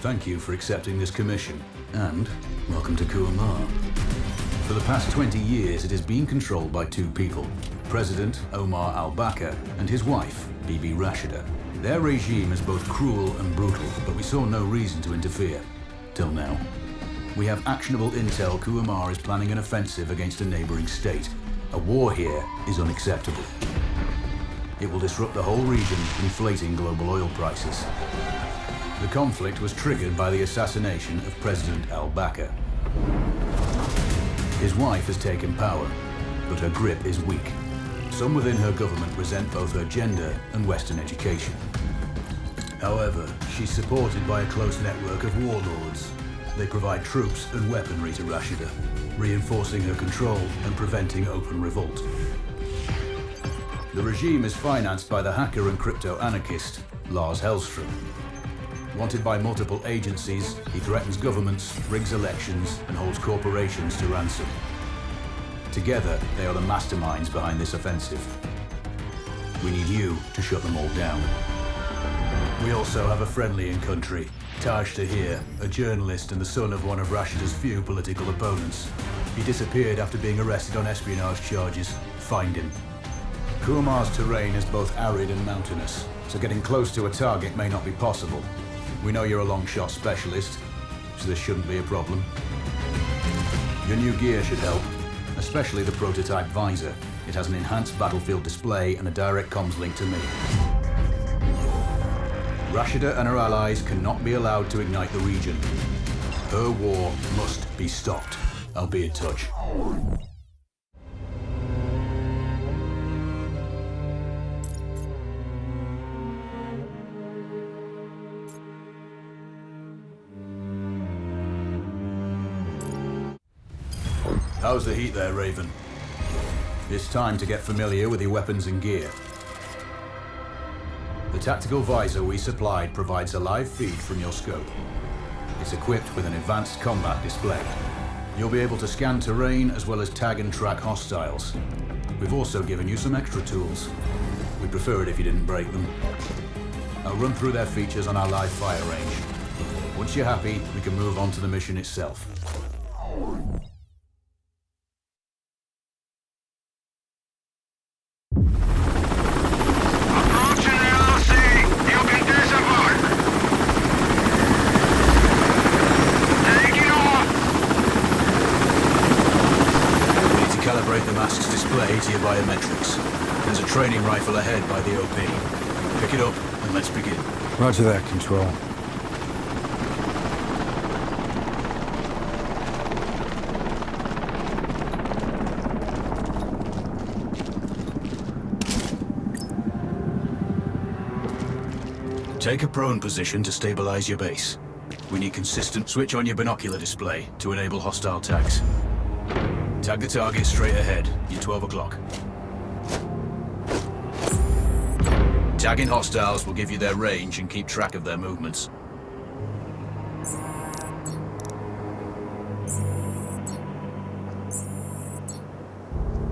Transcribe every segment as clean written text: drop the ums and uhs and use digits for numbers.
Thank you for accepting this commission, and welcome to Kuamar. For the past 20 years, it has been controlled by two people, President Omar al-Bakr and his wife, Bibi Rashida. Their regime is both cruel and brutal, but we saw no reason to interfere. Till now. We have actionable intel Kuamar is planning an offensive against a neighboring state. A war here is unacceptable. It will disrupt the whole region, inflating global oil prices. The conflict was triggered by the assassination of President al-Bakr. His wife has taken power, but her grip is weak. Some within her government resent both her gender and Western education. However, she's supported by a close network of warlords. They provide troops and weaponry to Rashida, reinforcing her control and preventing open revolt. The regime is financed by the hacker and crypto-anarchist Lars Hellstrom. Wanted by multiple agencies, he threatens governments, rigs elections, and holds corporations to ransom. Together, they are the masterminds behind this offensive. We need you to shut them all down. We also have a friendly in country, Taj Tahir, a journalist and the son of one of Rashida's few political opponents. He disappeared after being arrested on espionage charges. Find him. Kuamar's terrain is both arid and mountainous, so getting close to a target may not be possible. We know you're a long shot specialist, so this shouldn't be a problem. Your new gear should help, especially the prototype visor. It has an enhanced battlefield display and a direct comms link to me. Rashida and her allies cannot be allowed to ignite the region. Her war must be stopped. I'll be in touch. How's the heat there, Raven? It's time to get familiar with your weapons and gear. The tactical visor we supplied provides a live feed from your scope. It's equipped with an advanced combat display. You'll be able to scan terrain as well as tag and track hostiles. We've also given you some extra tools. We'd prefer it if you didn't break them. I'll run through their features on our live fire range. Once you're happy, we can move on to the mission itself. To your biometrics. There's a training rifle ahead by the OP. Pick it up and let's begin. Roger that, Control. Take a prone position to stabilize your base. We need consistent switch on your binocular display to enable hostile tags. Tag the target straight ahead, you're 12 o'clock. Tagging hostiles will give you their range and keep track of their movements.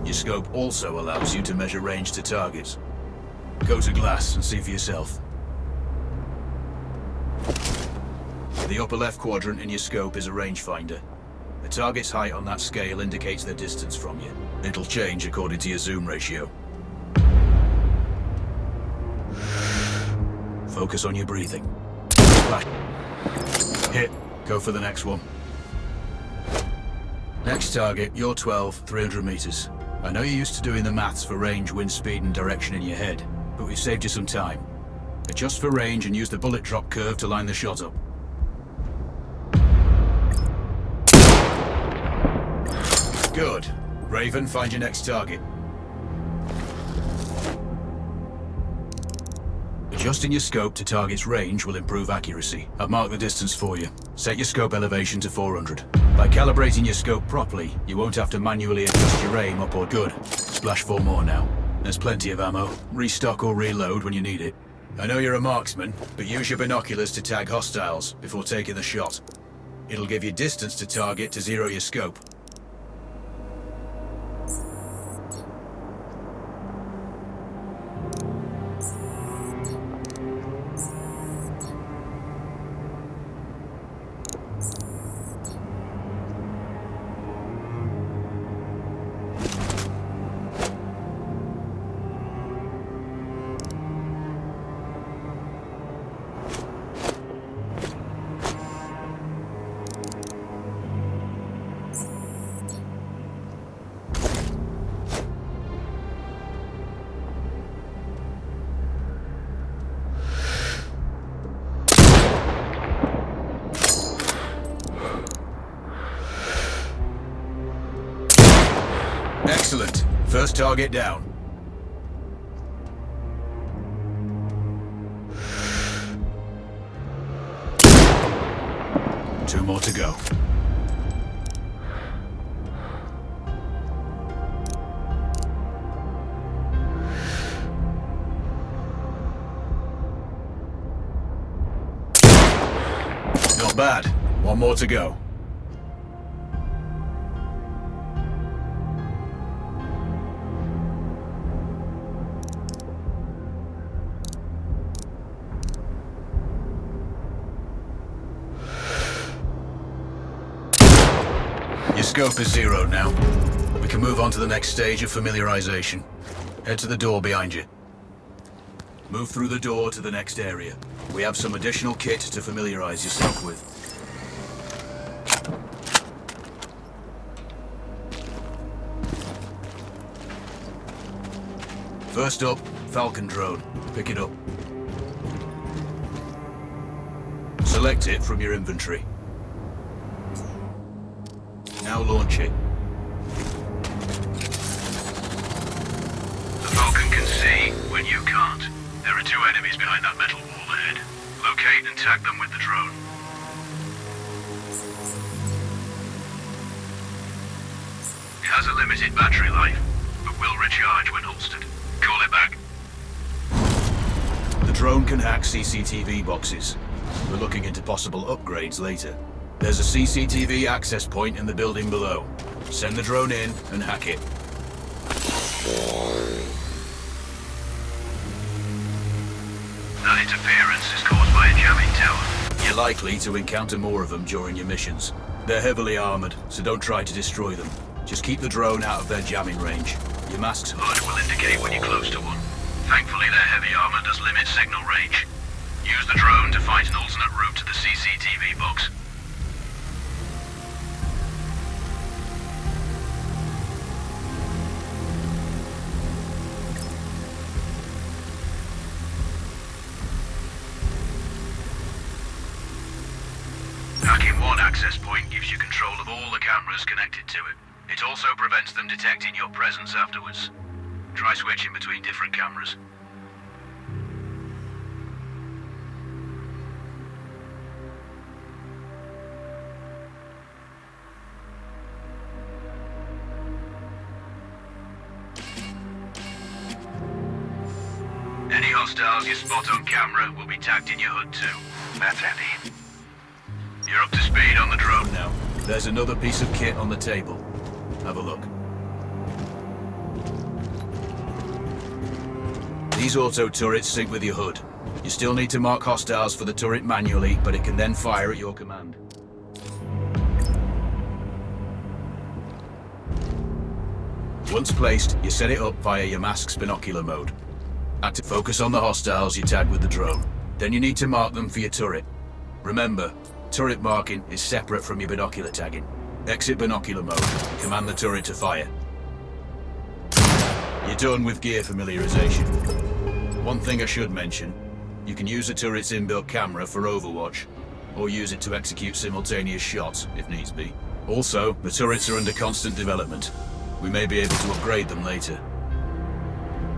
Your scope also allows you to measure range to targets. Go to glass and see for yourself. The upper left quadrant in your scope is a rangefinder. The target's height on that scale indicates their distance from you. It'll change according to your zoom ratio. Focus on your breathing. Flash. Hit. Go for the next one. Next target, you're 12, 300 meters. I know you're used to doing the maths for range, wind speed, and direction in your head, but we've saved you some time. Adjust for range and use the bullet drop curve to line the shot up. Good. Raven, find your next target. Adjusting your scope to target's range will improve accuracy. I've marked the distance for you. Set your scope elevation to 400. By calibrating your scope properly, you won't have to manually adjust your aim up or good. Splash 4 more now. There's plenty of ammo. Restock or reload when you need it. I know you're a marksman, but use your binoculars to tag hostiles before taking the shot. It'll give you distance to target to zero your scope. First target down. Two more to go. Not bad. One more to go. Your scope is zeroed now. We can move on to the next stage of familiarization. Head to the door behind you. Move through the door to the next area. We have some additional kit to familiarize yourself with. First up, Falcon drone. Pick it up. Select it from your inventory. Now launch it. The Falcon can see when you can't. There are two enemies behind that metal wall ahead. Locate and tag them with the drone. It has a limited battery life, but will recharge when holstered. Call it back. The drone can hack CCTV boxes. We're looking into possible upgrades later. There's a CCTV access point in the building below. Send the drone in and hack it. That interference is caused by a jamming tower. You're likely to encounter more of them during your missions. They're heavily armored, so don't try to destroy them. Just keep the drone out of their jamming range. Your mask's HUD will indicate when you're close to one. Thankfully, their heavy armor does limit signal range. Use the drone to find an alternate route to the CCTV box. Hacking one access point gives you control of all the cameras connected to it. It also prevents them detecting your presence afterwards. Try switching between different cameras. Any hostiles you spot on camera will be tagged in your HUD too. That's handy. You're up to speed on the drone now. There's another piece of kit on the table. Have a look. These auto turrets sync with your HUD. You still need to mark hostiles for the turret manually, but it can then fire at your command. Once placed, you set it up via your mask's binocular mode. Active focus on the hostiles you tag with the drone. Then you need to mark them for your turret. Remember, turret marking is separate from your binocular tagging. Exit binocular mode. Command the turret to fire. You're done with gear familiarization. One thing I should mention, you can use the turret's inbuilt camera for overwatch, or use it to execute simultaneous shots if needs be. Also, the turrets are under constant development. We may be able to upgrade them later.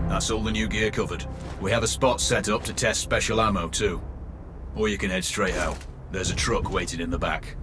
That's all the new gear covered. We have a spot set up to test special ammo too. Or you can head straight out. There's a truck waiting in the back.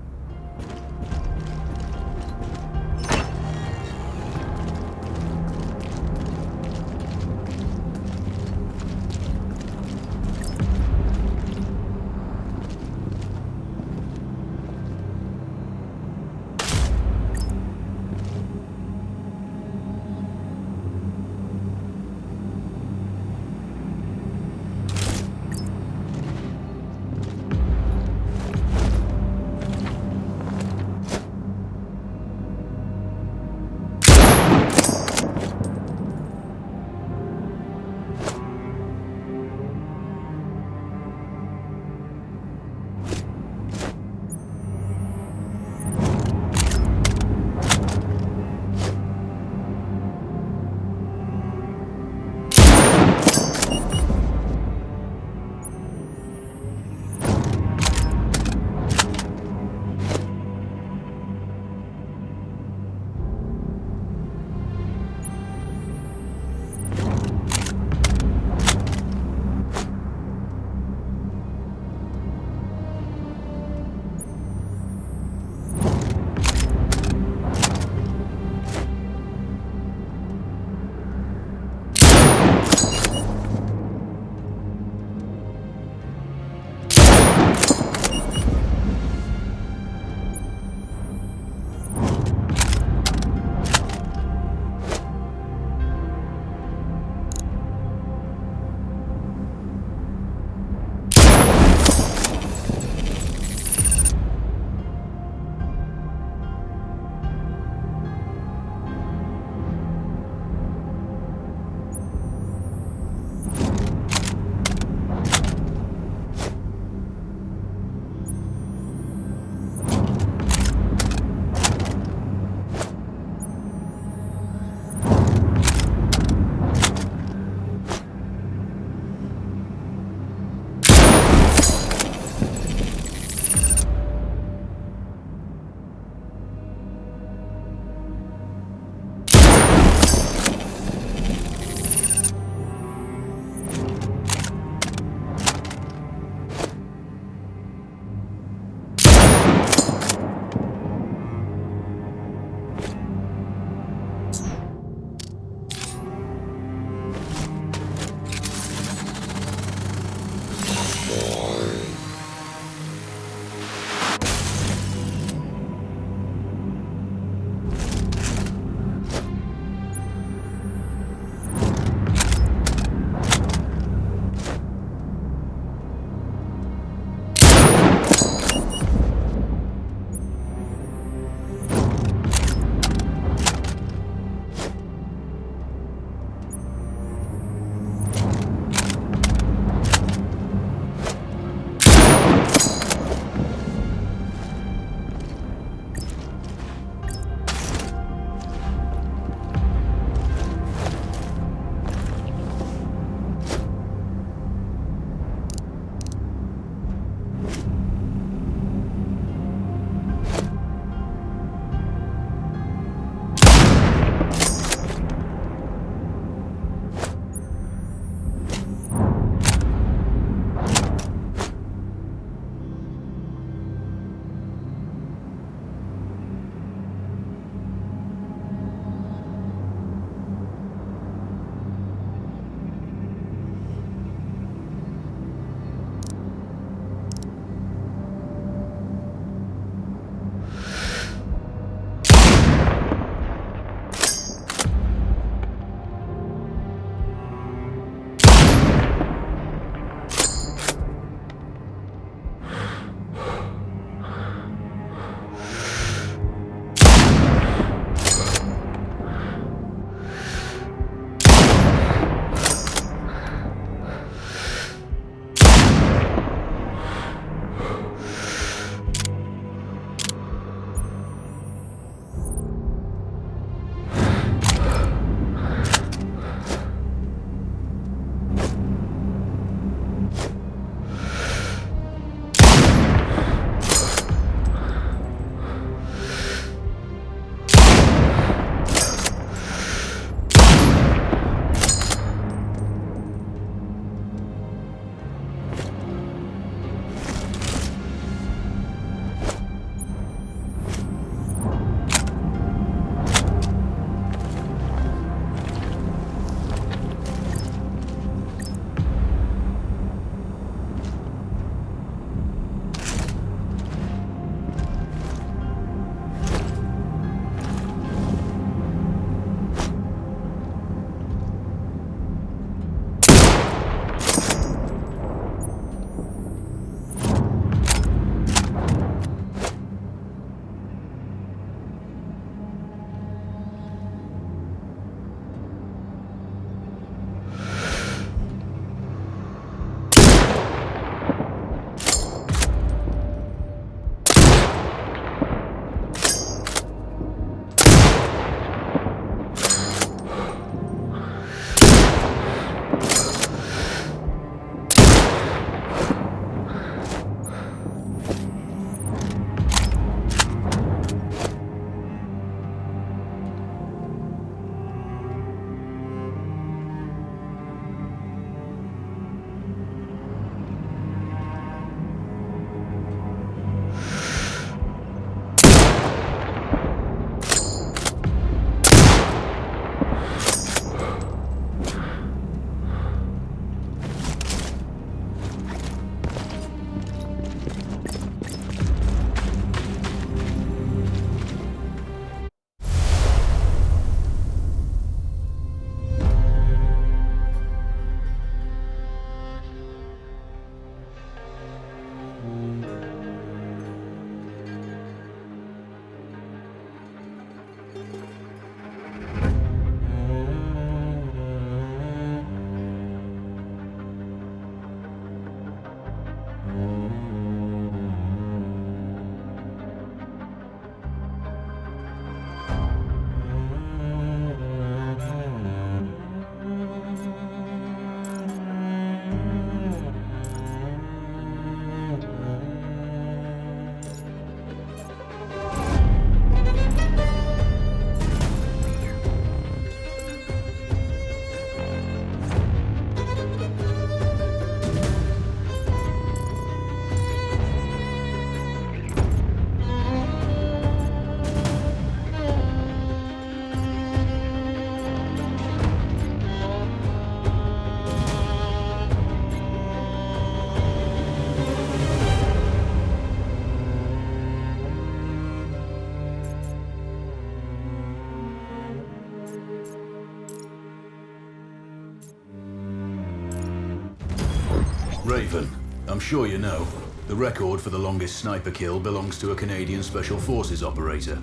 I'm sure you know, the record for the longest sniper kill belongs to a Canadian Special Forces operator.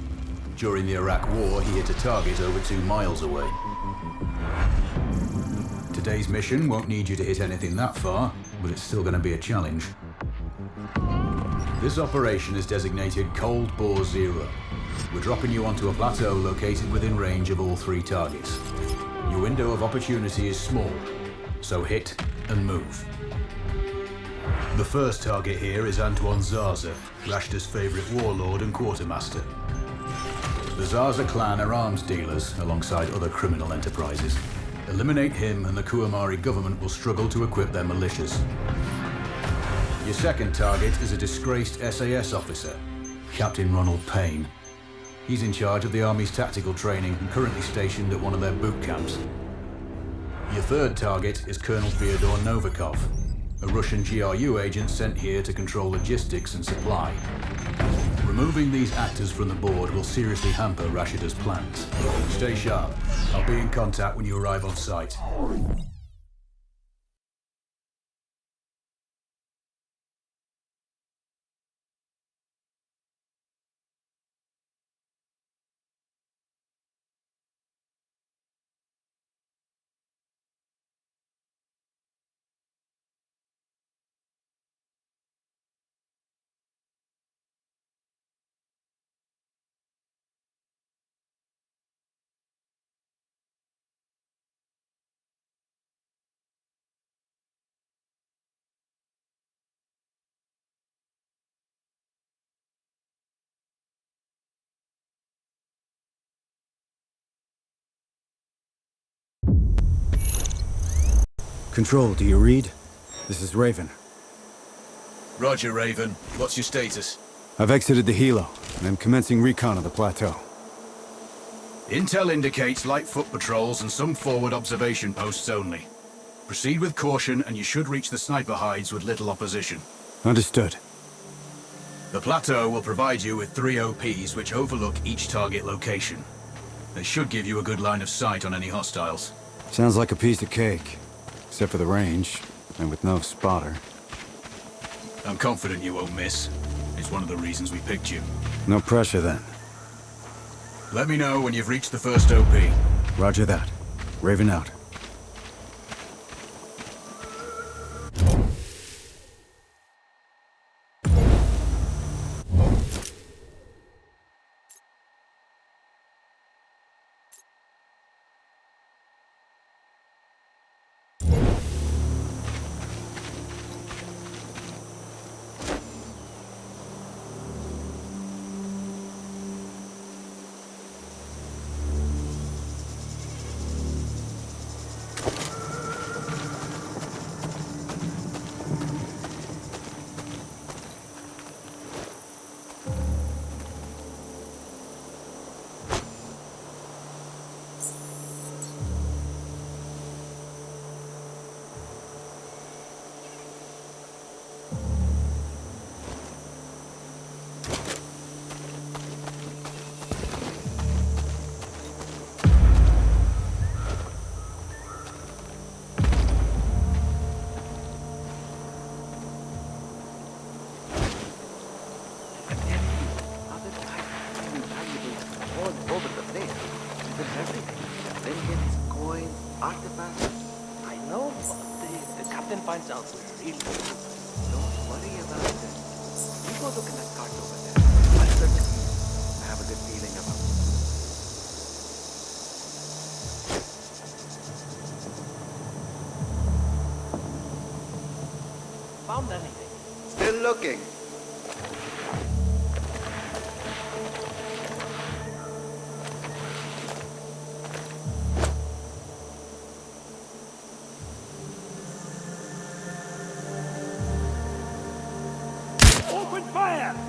During the Iraq War, he hit a target over 2 miles away. Today's mission won't need you to hit anything that far, but it's still going to be a challenge. This operation is designated Cold Bore Zero. We're dropping you onto a plateau located within range of all 3 targets. Your window of opportunity is small, so hit and move. The first target here is Antoine Zaza, Rashta's favorite warlord and quartermaster. The Zaza clan are arms dealers alongside other criminal enterprises. Eliminate him and the Kuamari government will struggle to equip their militias. Your second target is a disgraced SAS officer, Captain Ronald Payne. He's in charge of the Army's tactical training and currently stationed at one of their boot camps. Your third target is Colonel Fyodor Novikov, a Russian GRU agent sent here to control logistics and supply. Removing these actors from the board will seriously hamper Rashida's plans. Stay sharp. I'll be in contact when you arrive on site. Control, do you read? This is Raven. Roger, Raven. What's your status? I've exited the helo, and I'm commencing recon of the plateau. Intel indicates light foot patrols and some forward observation posts only. Proceed with caution and you should reach the sniper hides with little opposition. Understood. The plateau will provide you with 3 OPs which overlook each target location. They should give you a good line of sight on any hostiles. Sounds like a piece of cake. Except for the range, and with no spotter. I'm confident you won't miss. It's one of the reasons we picked you. No pressure then. Let me know when you've reached the first OP. Roger that. Raven out. Finds out so it's really good. Don't worry about it. You go look in that cart over there. I certainly have a good feeling about it. Found anything? Still looking.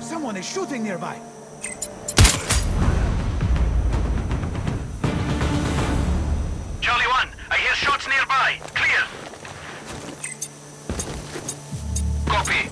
Someone is shooting nearby. Charlie 1, I hear shots nearby. Clear. Copy.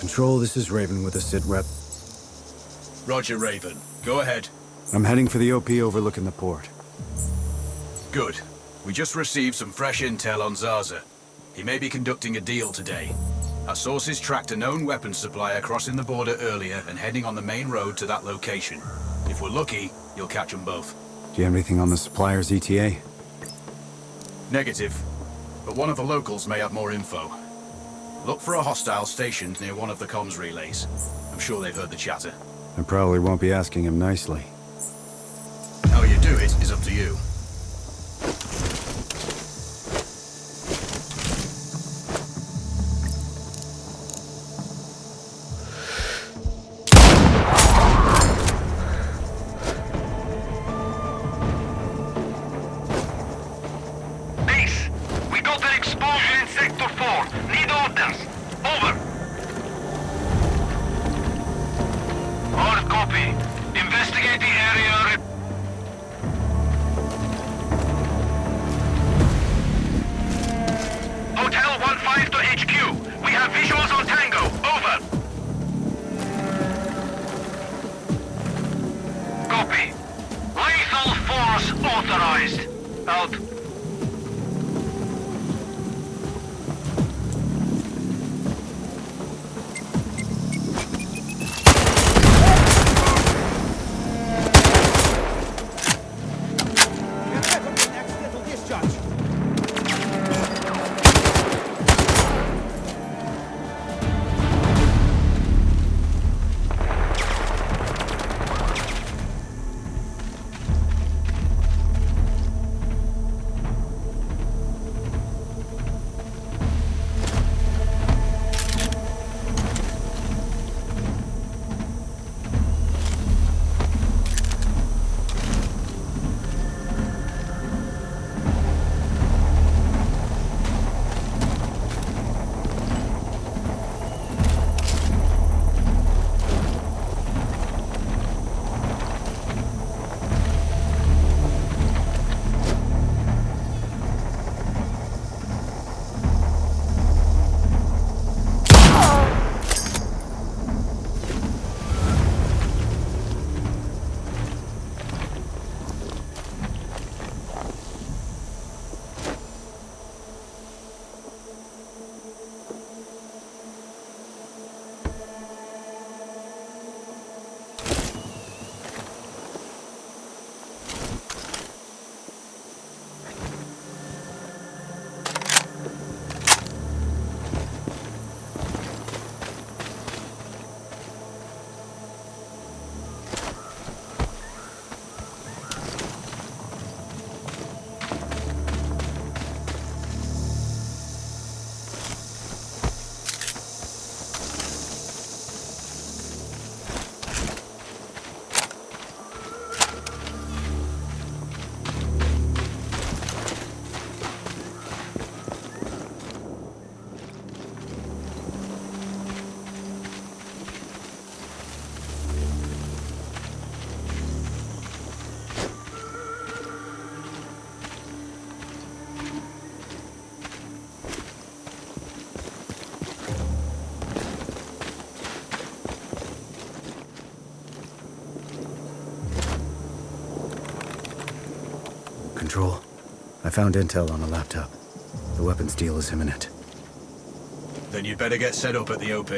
Control, this is Raven with a sit rep. Roger, Raven. Go ahead. I'm heading for the OP overlooking the port. Good. We just received some fresh intel on Zaza. He may be conducting a deal today. Our sources tracked a known weapons supplier crossing the border earlier and heading on the main road to that location. If we're lucky, you'll catch them both. Do you have anything on the supplier's ETA? Negative. But one of the locals may have more info. Look for a hostile stationed near one of the comms relays. I'm sure they've heard the chatter. I probably won't be asking him nicely. How you do it is up to you. Base, we got an explosion in Sector 4. Need orders. Over. Hard copy. Investigate the area. Hotel 1-5 to HQ. We have visuals on Tango. Over. Copy. Lethal force authorized. Out. Get ready for the next little discharge. Control, I found intel on a laptop. The weapons deal is imminent. Then you'd better get set up at the OP.